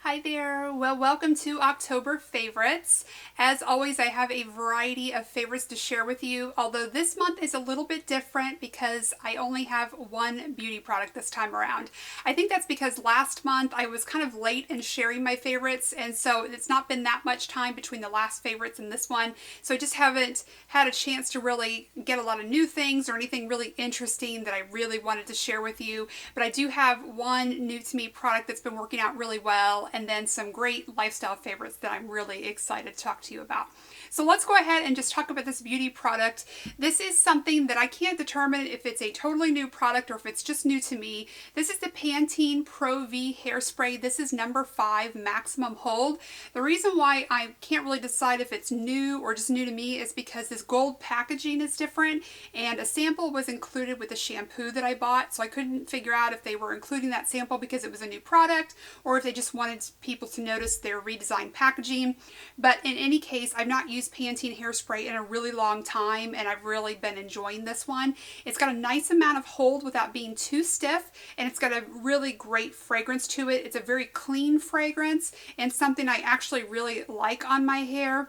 Hi there. Well, welcome to October favorites. As always, I have a variety of favorites to share with you, although this month is a little bit different because I only have one beauty product this time around. I think that's because last month I was kind of late in sharing my favorites, and so it's not been that much time between the last favorites and this one, so I just haven't had a chance to really get a lot of new things or anything really interesting that I really wanted to share with you. But I do have one new to me product that's been working out really well, and then some great lifestyle favorites that I'm really excited to talk to you about. So let's go ahead and just talk about this beauty product. This is something that I can't determine if it's a totally new product or if it's just new to me. This is the Pantene Pro V hairspray. This is number 5 maximum hold. The reason why I can't really decide if it's new or just new to me is because this gold packaging is different, and a sample was included with the shampoo that I bought, so I couldn't figure out if they were including that sample because it was a new product or if they just wanted people to notice their redesigned packaging. But in any case, I've not used Pantene hairspray in a really long time, and I've really been enjoying this one. It's got a nice amount of hold without being too stiff, and it's got a really great fragrance to it. It's a very clean fragrance and something I actually really like on my hair.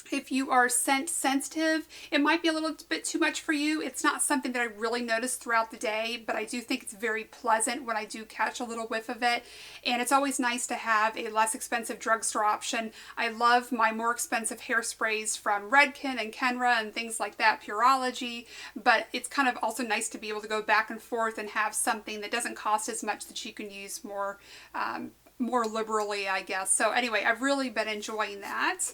If you are scent sensitive, it might be a little bit too much for you. It's not something that I really notice throughout the day, but I do think it's very pleasant when I do catch a little whiff of it. And it's always nice to have a less expensive drugstore option. I love my more expensive hairsprays from Redken and Kenra and things like that, Pureology, but it's kind of also nice to be able to go back and forth and have something that doesn't cost as much that you can use more liberally, I guess. So anyway, I've really been enjoying that.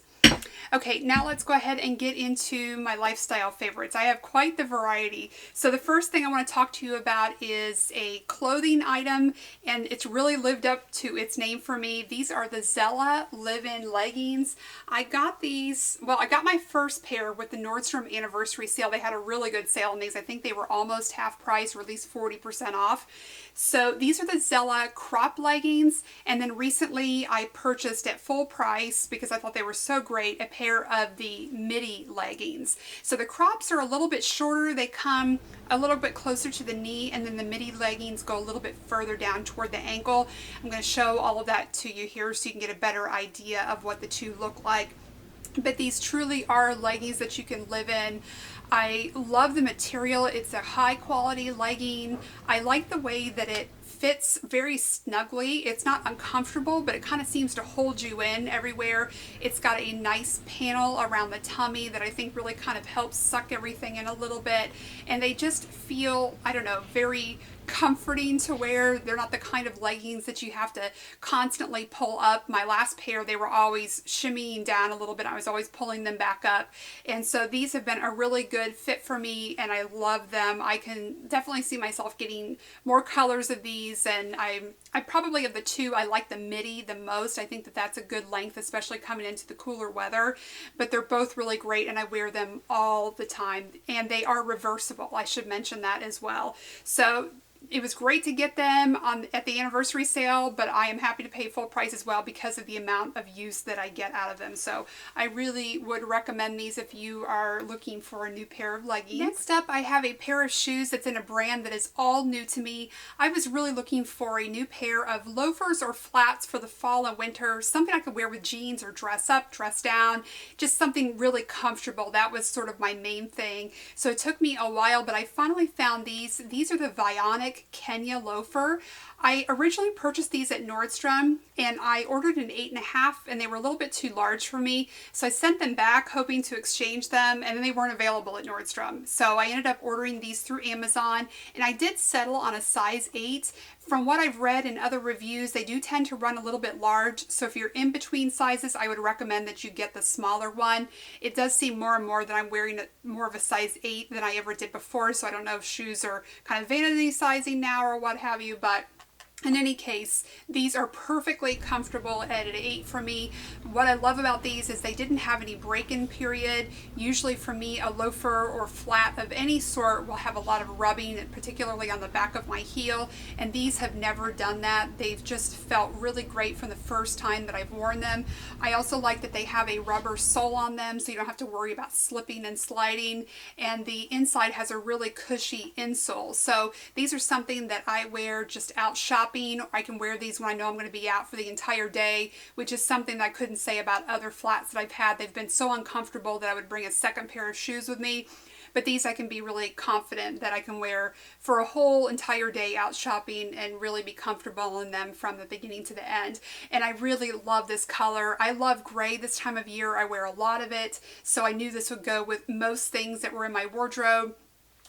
Okay, now let's go ahead and get into my lifestyle favorites. I have quite the variety. So the first thing I want to talk to you about is a clothing item, and it's really lived up to its name for me. These are the Zella Live-In leggings. I got these, well, I got my first pair with the Nordstrom anniversary sale. They had a really good sale on these. I think they were almost half price or at least 40% off. So these are the Zella crop leggings, and then recently I purchased at full price because I thought they were so great, a pair of the midi leggings. So the crops are a little bit shorter. They come a little bit closer to the knee, and then the midi leggings go a little bit further down toward the ankle. I'm going to show all of that to you here so you can get a better idea of what the two look like. But these truly are leggings that you can live in. I love the material. It's a high quality legging. I like the way that it fits very snugly. It's not uncomfortable, but it kind of seems to hold you in everywhere. It's got a nice panel around the tummy that I think really kind of helps suck everything in a little bit. And they just feel, I don't know, very comforting to wear. They're not the kind of leggings that you have to constantly pull up. My last pair, they were always shimmying down a little bit. I was always pulling them back up. And so these have been a really good fit for me, and I love them. I can definitely see myself getting more colors of these, and I probably, of the two, I like the midi the most. I think that that's a good length, especially coming into the cooler weather. But they're both really great, and I wear them all the time. And they are reversible. I should mention that as well. So it was great to get them at the anniversary sale, but I am happy to pay full price as well because of the amount of use that I get out of them. So I really would recommend these if you are looking for a new pair of leggings. Next up, I have a pair of shoes that's in a brand that is all new to me. I was really looking for a new pair of loafers or flats for the fall and winter, something I could wear with jeans or dress up, dress down, just something really comfortable. That was sort of my main thing. So it took me a while, but I finally found these. These are the Vionic Kenya loafer. I originally purchased these at Nordstrom, and I ordered an 8.5, and they were a little bit too large for me. So I sent them back hoping to exchange them, and then they weren't available at Nordstrom. So I ended up ordering these through Amazon, and I did settle on a size 8. From what I've read in other reviews, they do tend to run a little bit large. So if you're in between sizes, I would recommend that you get the smaller one. It does seem more and more that I'm wearing more of a size 8 than I ever did before. So I don't know if shoes are kind of vanity sizing now or what have you, but in any case, these are perfectly comfortable at an 8 for me. What I love about these is they didn't have any break-in period. Usually for me, a loafer or flat of any sort will have a lot of rubbing, particularly on the back of my heel, and these have never done that. They've just felt really great from the first time that I've worn them. I also like that they have a rubber sole on them, so you don't have to worry about slipping and sliding, and the inside has a really cushy insole. So these are something that I wear just out shopping shopping, or I can wear these when I know I'm going to be out for the entire day, which is something that I couldn't say about other flats that I've had. They've been so uncomfortable that I would bring a second pair of shoes with me. But these I can be really confident that I can wear for a whole entire day out shopping and really be comfortable in them from the beginning to the end. And I really love this color. I love gray this time of year. I wear a lot of it, so I knew this would go with most things that were in my wardrobe.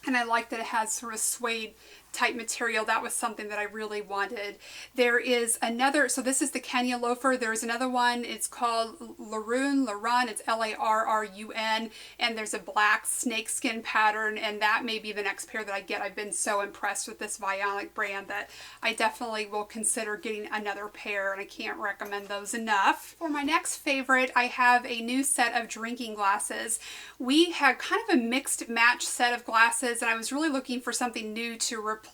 And I like that it has sort of suede type material. That was something that I really wanted. There is another, so this is the Kenya loafer. There's another one, it's called Larun, it's Larrun, and there's a black snakeskin pattern, and that may be the next pair that I get. I've been so impressed with this Vionic brand that I definitely will consider getting another pair, and I can't recommend those enough. For my next favorite, I have a new set of drinking glasses. We had kind of a mixed match set of glasses, and I was really looking for something new to replace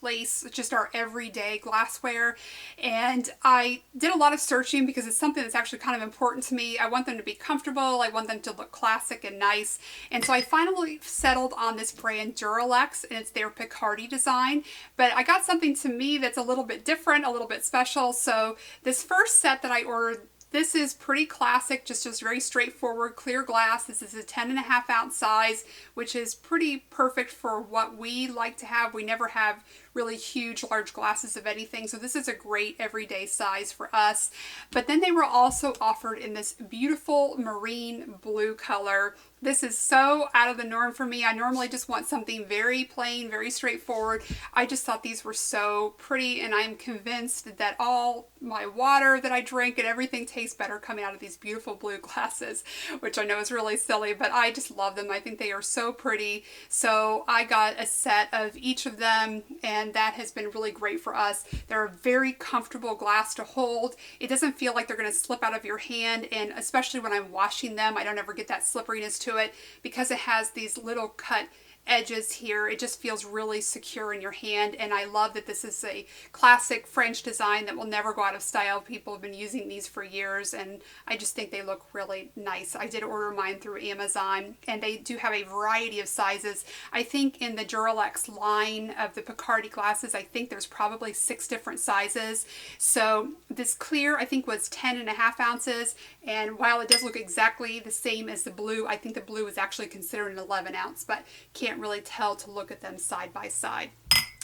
just our everyday glassware, and I did a lot of searching because it's something that's actually kind of important to me. I want them to be comfortable, I want them to look classic and nice, and so I finally settled on this brand Duralex, and it's their Picardy design. But I got something to me that's a little bit different, a little bit special. So this first set that I ordered, this is pretty classic, just very straightforward, clear glass. This is a 10.5 ounce size, which is pretty perfect for what we like to have. We never have really huge, large glasses of anything, so this is a great everyday size for us. But then they were also offered in this beautiful marine blue color. This is so out of the norm for me. I normally just want something very plain, very straightforward. I just thought these were so pretty, and I'm convinced that all my water that I drink and everything tastes better coming out of these beautiful blue glasses, which I know is really silly, but I just love them. I think they are so pretty. So I got a set of each of them, and that has been really great for us. They're a very comfortable glass to hold. It doesn't feel like they're going to slip out of your hand, and especially when I'm washing them, I don't ever get that slipperiness to it because it has these little cut edges here. It just feels really secure in your hand, and I love that this is a classic French design that will never go out of style. People have been using these for years, and I just think they look really nice. I did order mine through Amazon, and they do have a variety of sizes. I think in the Duralex line of the Picardy glasses, I think there's probably 6 different sizes. So this clear, I think, was 10.5 ounces, and while it does look exactly the same as the blue, I think the blue is actually considered an 11 ounce, but can't really tell to look at them side by side.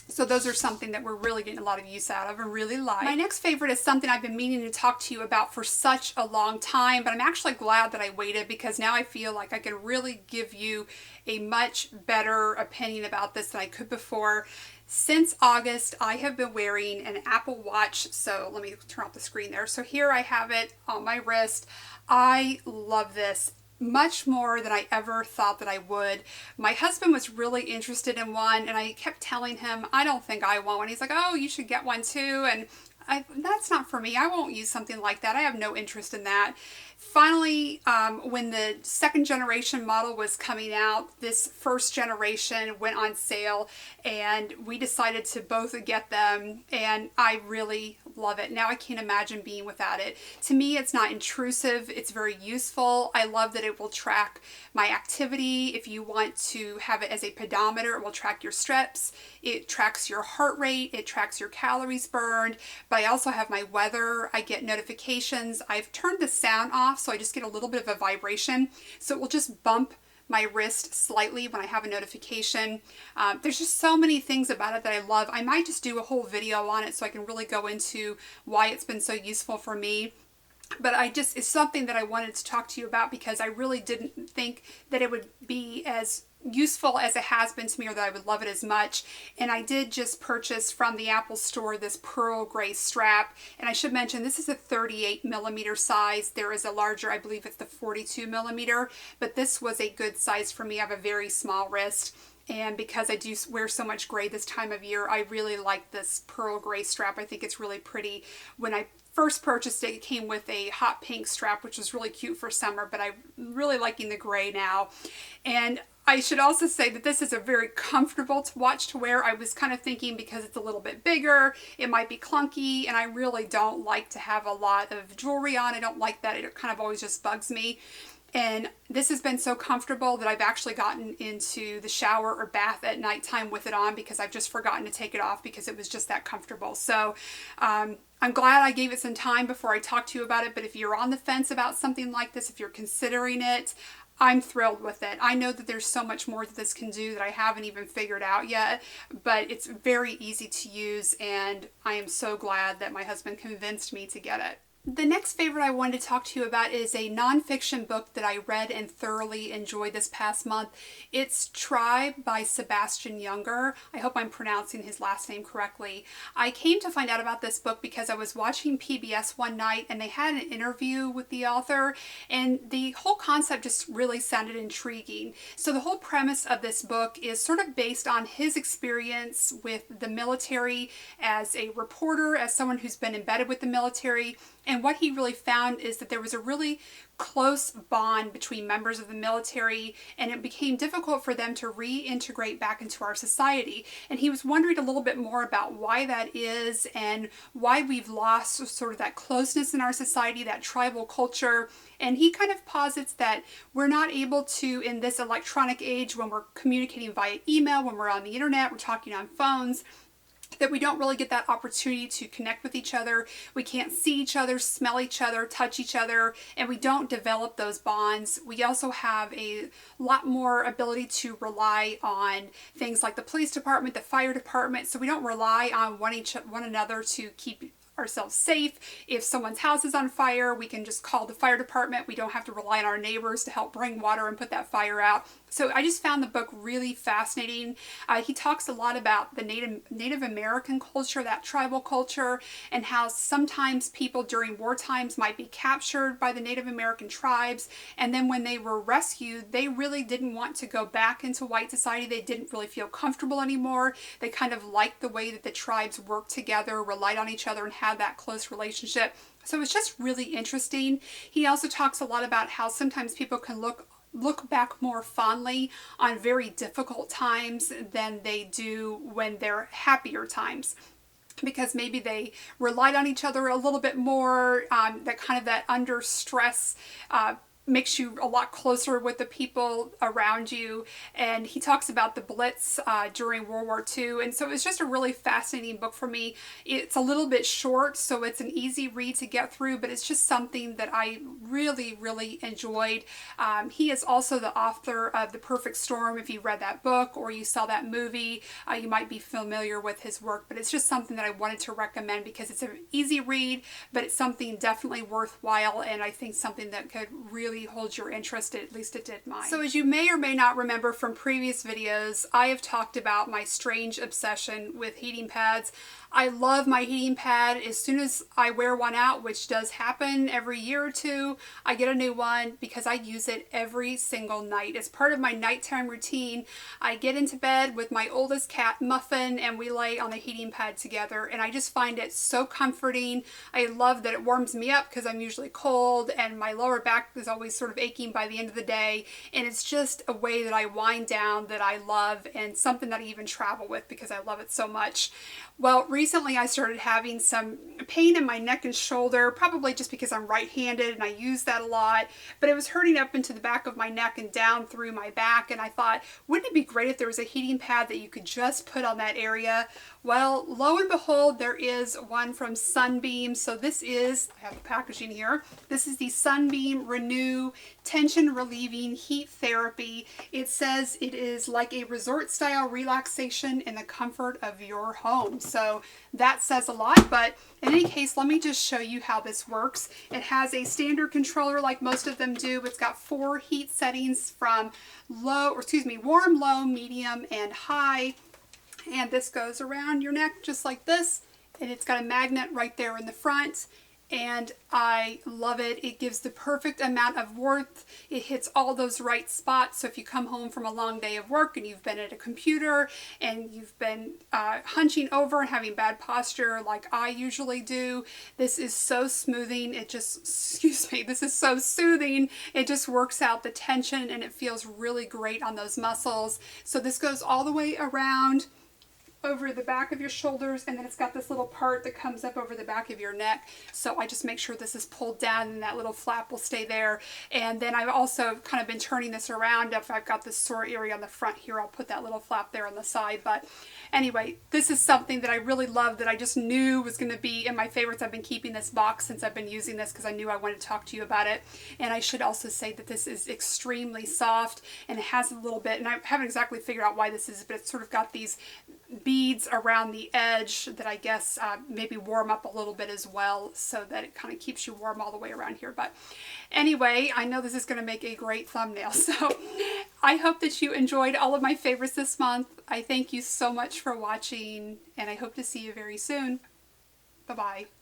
So those are something that we're really getting a lot of use out of and really like. My next favorite is something I've been meaning to talk to you about for such a long time, but I'm actually glad that I waited because now I feel like I can really give you a much better opinion about this than I could before. Since August, I have been wearing an Apple Watch. So let me turn off the screen there. So here I have it on my wrist. I love this much more than I ever thought that I would. My husband was really interested in one, and I kept telling him, I don't think I want one. He's like, oh, you should get one too. And that's not for me. I won't use something like that. I have no interest in that. Finally, when the second generation model was coming out, this first generation went on sale, and we decided to both get them, and I really love it. Now I can't imagine being without it. To me, it's not intrusive. It's very useful. I love that it will track my activity. If you want to have it as a pedometer, it will track your steps. It tracks your heart rate. It tracks your calories burned. But I also have my weather. I get notifications. I've turned the sound off, so I just get a little bit of a vibration. So it will just bump my wrist slightly when I have a notification. There's just so many things about it that I love. I might just do a whole video on it so I can really go into why it's been so useful for me. But it's something that I wanted to talk to you about because I really didn't think that it would be as useful as it has been to me, or that I would love it as much. And I did just purchase from the Apple store this pearl gray strap, and I should mention this is a 38mm size. There is a larger, I believe it's the 42mm, but this was a good size for me. I have a very small wrist, and because I do wear so much gray this time of year, I really like this pearl gray strap. I think it's really pretty. When I first purchased it, it came with a hot pink strap, which was really cute for summer, but I'm really liking the gray now. And I should also say that this is a very comfortable watch to wear. I was kind of thinking because it's a little bit bigger, it might be clunky, and I really don't like to have a lot of jewelry on. I don't like that. It kind of always just bugs me. And this has been so comfortable that I've actually gotten into the shower or bath at nighttime with it on because I've just forgotten to take it off because it was just that comfortable. So I'm glad I gave it some time before I talked to you about it. But if you're on the fence about something like this, if you're considering it, I'm thrilled with it. I know that there's so much more that this can do that I haven't even figured out yet, but it's very easy to use, and I am so glad that my husband convinced me to get it. The next favorite I wanted to talk to you about is a nonfiction book that I read and thoroughly enjoyed this past month. It's Tribe by Sebastian Junger. I hope I'm pronouncing his last name correctly. I came to find out about this book because I was watching PBS one night and they had an interview with the author, and the whole concept just really sounded intriguing. So the whole premise of this book is sort of based on his experience with the military as a reporter, as someone who's been embedded with the military. And what he really found is that there was a really close bond between members of the military, and it became difficult for them to reintegrate back into our society. And he was wondering a little bit more about why that is and why we've lost sort of that closeness in our society, that tribal culture. And he kind of posits that we're not able to, in this electronic age, when we're communicating via email, when we're on the internet, we're talking on phones, that we don't really get that opportunity to connect with each other. We can't see each other, smell each other, touch each other, and we don't develop those bonds. We also have a lot more ability to rely on things like the police department, the fire department, so we don't rely on one another to keep ourselves safe. If someone's house is on fire, we can just call the fire department. We don't have to rely on our neighbors to help bring water and put that fire out. So I just found the book really fascinating. He talks a lot about the Native American culture, that tribal culture, and how sometimes people during war times might be captured by the Native American tribes, and then when they were rescued, they really didn't want to go back into white society. They didn't really feel comfortable anymore. They kind of liked the way that the tribes worked together, relied on each other, and had that close relationship. So it's just really interesting. He also talks a lot about how sometimes people can look back more fondly on very difficult times than they do when they're happier times, because maybe they relied on each other a little bit more. That under stress makes you a lot closer with the people around you. And he talks about the Blitz during World War II. And so it's just a really fascinating book for me. It's a little bit short, so it's an easy read to get through, but it's just something that I really, really enjoyed. He is also the author of The Perfect Storm. If you read that book or you saw that movie, you might be familiar with his work, but it's just something that I wanted to recommend because it's an easy read, but it's something definitely worthwhile, and I think something that could really hold your interest, at least it did mine. So as you may or may not remember from previous videos, I have talked about my strange obsession with heating pads. I love my heating pad. As soon as I wear one out, which does happen every year or two, I get a new one because I use it every single night. As part of my nighttime routine, I get into bed with my oldest cat, Muffin, and we lay on the heating pad together, and I just find it so comforting. I love that it warms me up because I'm usually cold, and my lower back is always sort of aching by the end of the day, and it's just a way that I wind down that I love, and something that I even travel with because I love it so much. Well, recently I started having some pain in my neck and shoulder, probably just because I'm right-handed and I use that a lot, but it was hurting up into the back of my neck and down through my back, and I thought, wouldn't it be great if there was a heating pad that you could just put on that area? Well, lo and behold, there is one from Sunbeam. So this is, I have the packaging here, this is the Sunbeam Renew Tension Relieving Heat Therapy. It says it is like a resort-style relaxation in the comfort of your home. So that says a lot, but in any case, let me just show you how this works. It has a standard controller like most of them do. It's got 4 heat settings from warm, low, medium, and high. And this goes around your neck just like this, and it's got a magnet right there in the front, and I love it. It gives the perfect amount of warmth. It hits all those right spots. So if you come home from a long day of work and you've been at a computer and you've been hunching over and having bad posture like I usually do, this is so smoothing. It just, this is so soothing. It just works out the tension, and it feels really great on those muscles. So this goes all the way around. over the back of your shoulders, and then it's got this little part that comes up over the back of your neck. So I just make sure this is pulled down and that little flap will stay there. And then I've also kind of been turning this around. If I've got this sore area on the front here, I'll put that little flap there on the side. But anyway, this is something that I really love, that I just knew was going to be in my favorites. I've been keeping this box since I've been using this because I knew I wanted to talk to you about it. And I should also say that this is extremely soft, and it has a little bit, and I haven't exactly figured out why this is, but it's sort of got these beads around the edge that I guess maybe warm up a little bit as well, so that it kind of keeps you warm all the way around here. But anyway, I know this is going to make a great thumbnail, so I hope that you enjoyed all of my favorites this month. I thank you so much for watching, and I hope to see you very soon. Bye-bye.